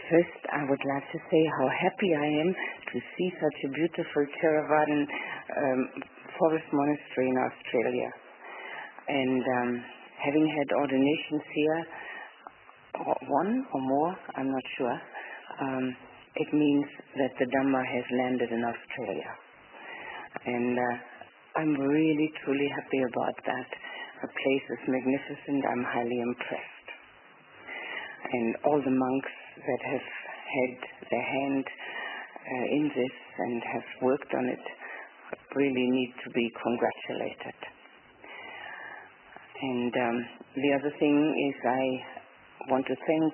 First, I would like to say how happy I am to see such a beautiful Theravadan forest monastery in Australia. And having had ordinations here, one or more, I'm not sure, it means that the Dhamma has landed in Australia. And I'm really, truly happy about that. The place is magnificent. I'm highly impressed. And all the monks that have had their hand in this and have worked on it really need to be congratulated. And the other thing is I want to thank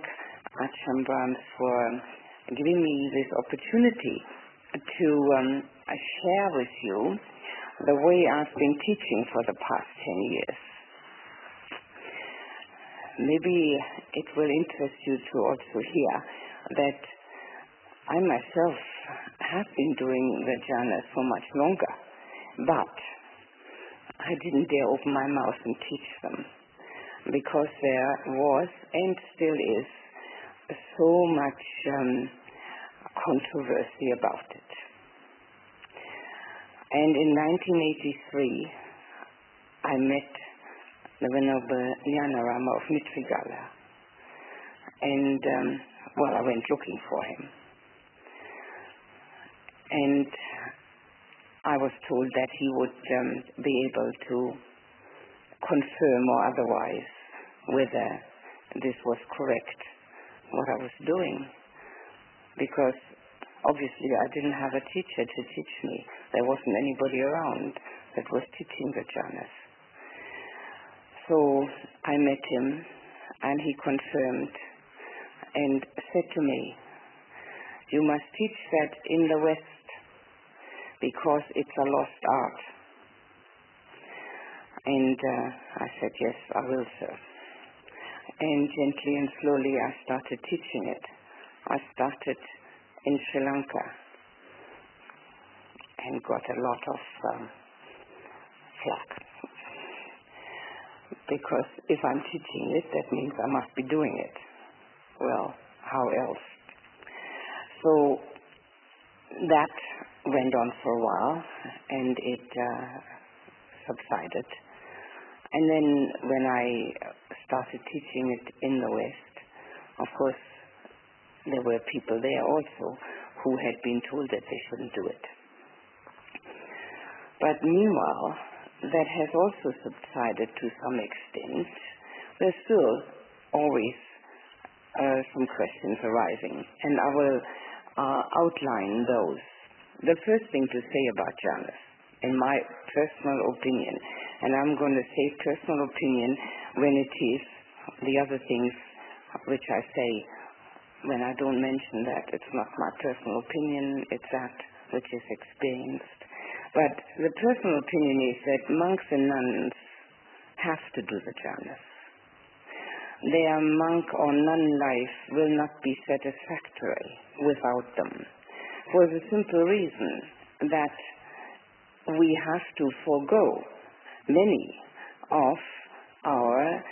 Ajahn Brahms for giving me this opportunity to share with you the way I've been teaching for the past 10 years. Maybe it will interest you to also hear that I myself have been doing the jhanas for much longer, but I didn't dare open my mouth and teach them because there was and still is so much controversy about it. And in 1983, I met the Venerable Jnanarama of Mitrigala. And, I went looking for him. And I was told that he would be able to confirm or otherwise whether this was correct, what I was doing. Because obviously I didn't have a teacher to teach me. There wasn't anybody around that was teaching the jhanas. So I met him, and he confirmed and said to me, "You must teach that in the West because it's a lost art." And I said, "Yes, I will, sir." And gently and slowly I started teaching it. I started in Sri Lanka and got a lot of flack. Because if I'm teaching it, that means I must be doing it. Well, how else? So that went on for a while, and it subsided. And then when I started teaching it in the West, of course, there were people there also who had been told that they shouldn't do it. But meanwhile, that has also subsided to some extent. There's still always some questions arising, and I will outline those. The first thing to say about jhanas, in my personal opinion, and I'm going to say personal opinion when it is the other things which I say, when I don't mention that, it's not my personal opinion, it's that which is experienced. But the personal opinion is that monks and nuns have to do the jhanas. Their monk or nun life will not be satisfactory without them, for the simple reason that we have to forego many of our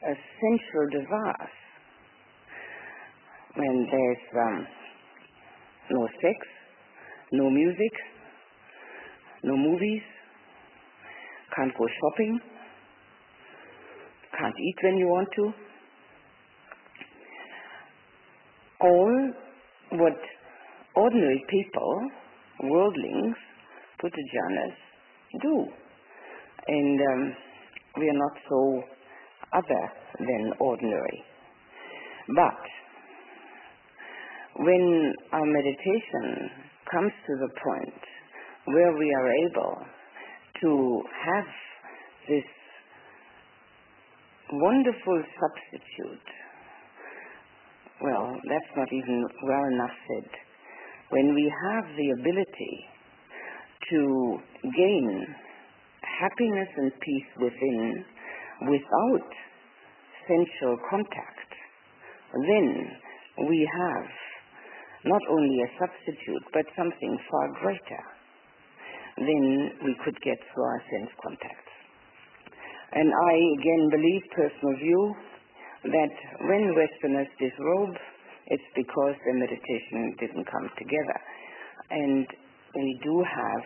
essential desires. When there's no sex, no music, no movies, can't go shopping, can't eat when you want to. All what ordinary people, worldlings, Puttajanas, do. And we are not so other than ordinary. But when our meditation comes to the point where we are able to have this wonderful substitute, well, that's not even well enough said. When we have the ability to gain happiness and peace within without sensual contact, then we have not only a substitute, but something far greater than we could get through our sense contacts. And I again believe, personal view, that when Westerners disrobe, it's because the meditation didn't come together. And we do have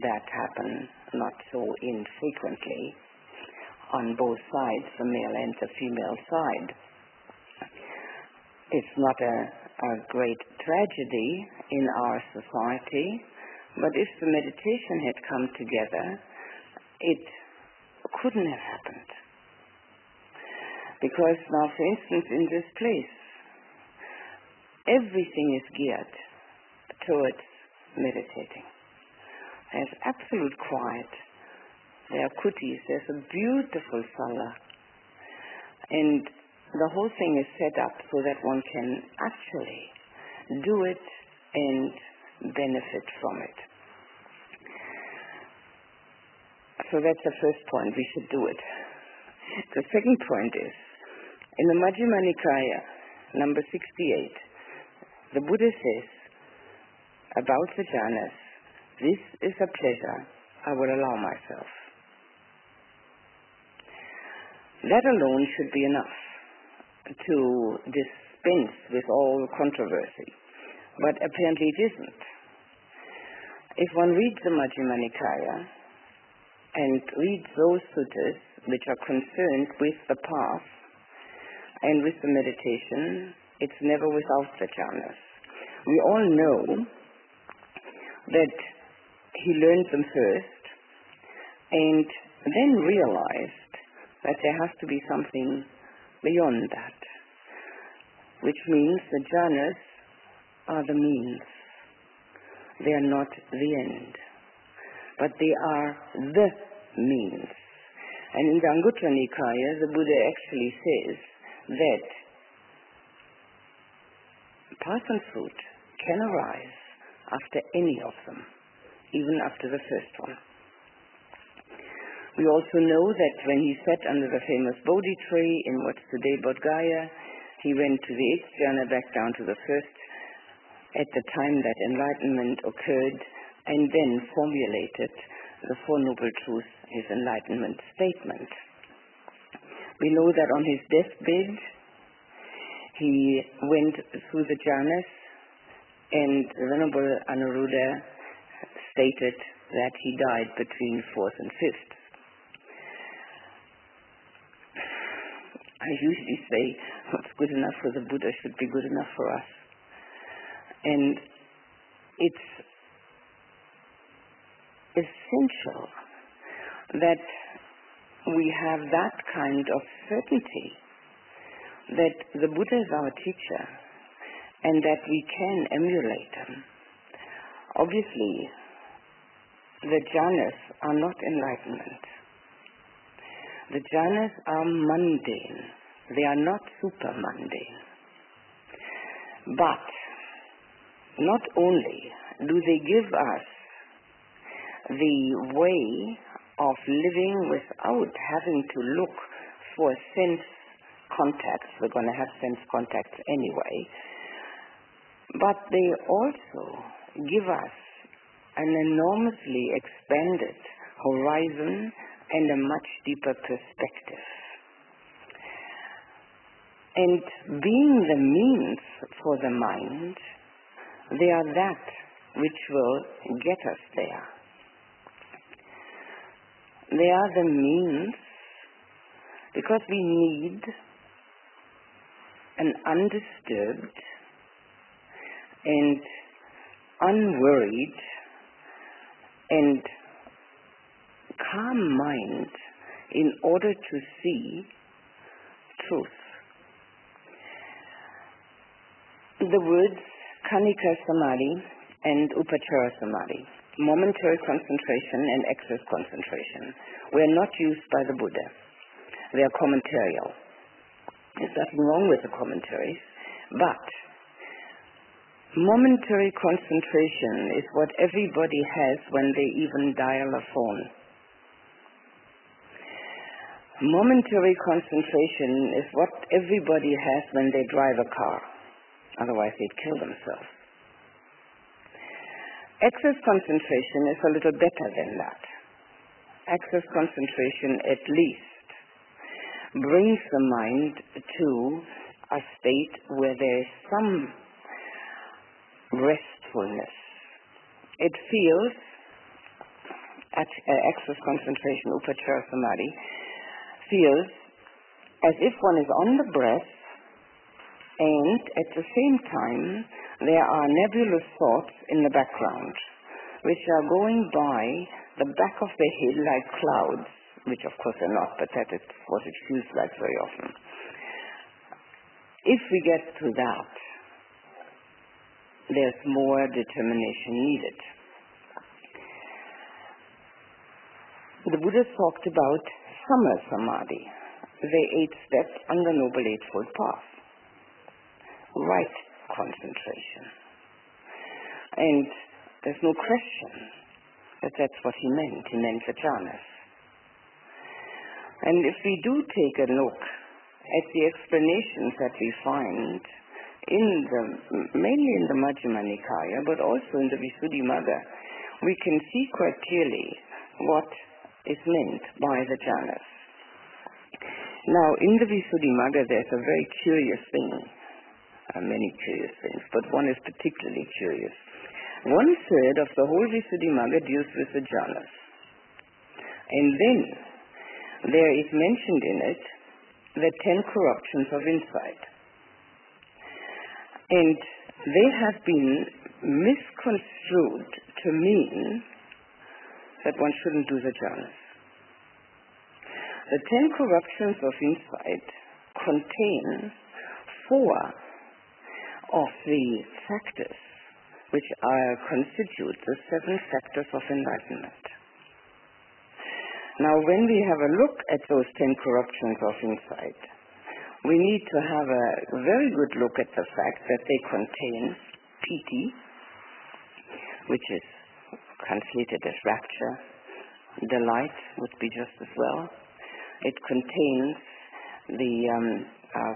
that happen not so infrequently on both sides, the male and the female side. It's not a great tragedy in our society, but if the meditation had come together, it couldn't have happened. Because now, for instance, in this place, everything is geared towards meditating. There's absolute quiet. There are kutis. There's a beautiful sala. And the whole thing is set up so that one can actually do it and benefit from it. So that's the first point. We should do it. The second point is, in the Majjhima Nikaya, number 68, the Buddha says about the jhanas, this is a pleasure I will allow myself. That alone should be enough to dispense with all controversy. But apparently it isn't. If one reads the Majjhima Nikaya and reads those suttas which are concerned with the path and with the meditation, it's never without the jhanas. We all know that he learned them first and then realized that there has to be something beyond that, which means the jhanas are the means. They are not the end, but they are the means. And in the Anguttara Nikaya, the Buddha actually says that path and fruit can arise after any of them, even after the first one. We also know that when he sat under the famous Bodhi tree in what's today Bodh Gaya, he went to the 8th jhana, back down to the 1st, at the time that enlightenment occurred, and then formulated the Four Noble Truths, his enlightenment statement. We know that on his deathbed, he went through the jhanas, and the Venerable Anuruddha stated that he died between 4th and 5th. I usually say what's good enough for the Buddha should be good enough for us. And it's essential that we have that kind of certainty that the Buddha is our teacher and that we can emulate him. Obviously, the jhanas are not enlightenment. The jhanas are mundane. They are not super mundane. But not only do they give us the way of living without having to look for sense contacts. We're going to have sense contacts anyway. But they also give us an enormously expanded horizon and a much deeper perspective. And being the means for the mind, they are that which will get us there. They are the means because we need an undisturbed and unworried and calm mind in order to see truth. The words Kanika Samadhi and Upachara Samadhi, momentary concentration and excess concentration, were not used by the Buddha. They are commentarial. There's nothing wrong with the commentaries, but momentary concentration is what everybody has when they even dial a phone. Momentary concentration is what everybody has when they drive a car. Otherwise they'd kill themselves. Excess concentration is a little better than that. Excess concentration at least brings the mind to a state where there is some restfulness. It feels, at access concentration, upachara samadhi, feels as if one is on the breath, and at the same time there are nebulous thoughts in the background which are going by the back of the head like clouds, which of course are not, but that is what it feels like very often. If we get to that, there's more determination needed. The Buddha talked about sama samadhi, the 8 steps on the Noble Eightfold Path. Right concentration. And there's no question that that's what he meant. He meant the jhanas. And if we do take a look at the explanations that we find mainly in the Majjhima Nikaya, but also in the Visuddhimagga, we can see quite clearly what is meant by the jhanas. Now, in the Visuddhimagga, there's a very curious thing. Many curious things, but one is particularly curious. 1/3 of the whole Visuddhimagga deals with the jhanas. And then there is mentioned in it the 10 corruptions of insight. And they have been misconstrued to mean that one shouldn't do the jhanas. The 10 corruptions of insight contain 4 of the factors which constitute the 7 factors of enlightenment. Now, when we have a look at those 10 corruptions of insight, we need to have a very good look at the fact that they contain piti, which is translated as rapture. Delight would be just as well. It contains the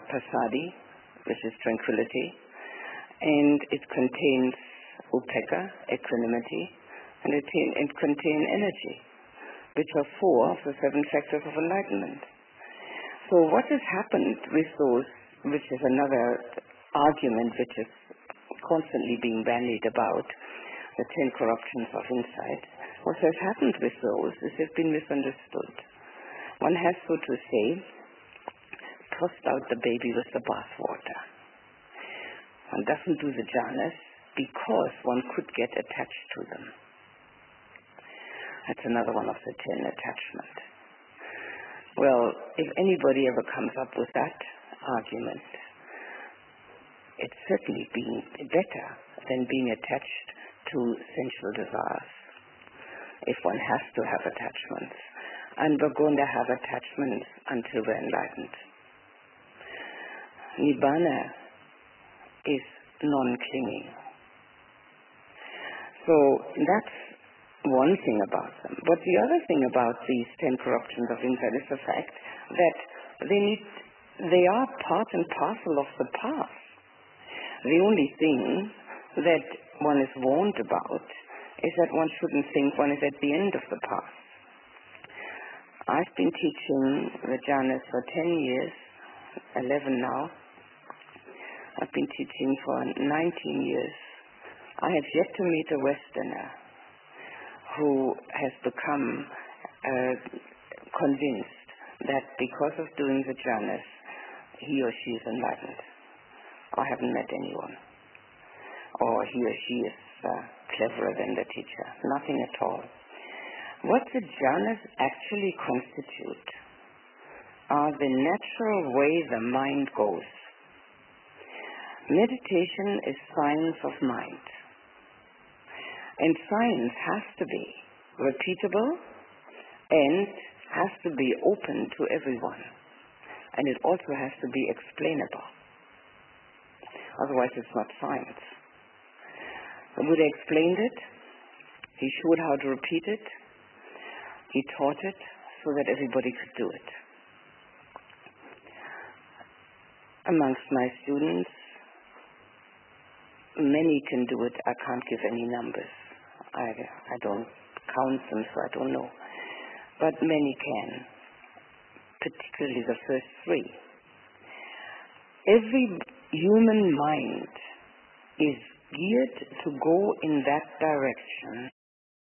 pasadi, which is tranquility, and it contains upekkha, equanimity, and it contains energy, which are 4 of the 7 factors of enlightenment. So what has happened with those, which is another argument which is constantly being bandied about, the 10 corruptions of insight, what has happened with those is they've been misunderstood. One has, so to say, tossed out the baby with the bathwater. One doesn't do the jhanas because one could get attached to them. That's another one of the 10, attachment. Well, if anybody ever comes up with that argument, it's certainly better than being attached to sensual desires. If one has to have attachments, and we're going to have attachments until we're enlightened. Nibbana is non-clinging. So that's one thing about them. But the other thing about these 10 corruptions of insight is the fact that they are part and parcel of the path. The only thing that one is warned about is that one shouldn't think one is at the end of the path. I've been teaching the jhanas for 10 years, 11 now. I've been teaching for 19 years. I have yet to meet a Westerner who has become convinced that because of doing the jhanas, he or she is enlightened. I haven't met anyone. Or he or she is cleverer than the teacher. Nothing at all. What the jhanas actually constitute are the natural way the mind goes. Meditation is science of mind. And science has to be repeatable and has to be open to everyone. And it also has to be explainable. Otherwise it's not science. The Buddha explained it. He showed how to repeat it. He taught it so that everybody could do it. Amongst my students, many can do it. I can't give any numbers. I don't count them, so I don't know. But many can, particularly the first 3. every human mind is geared to go in that direction.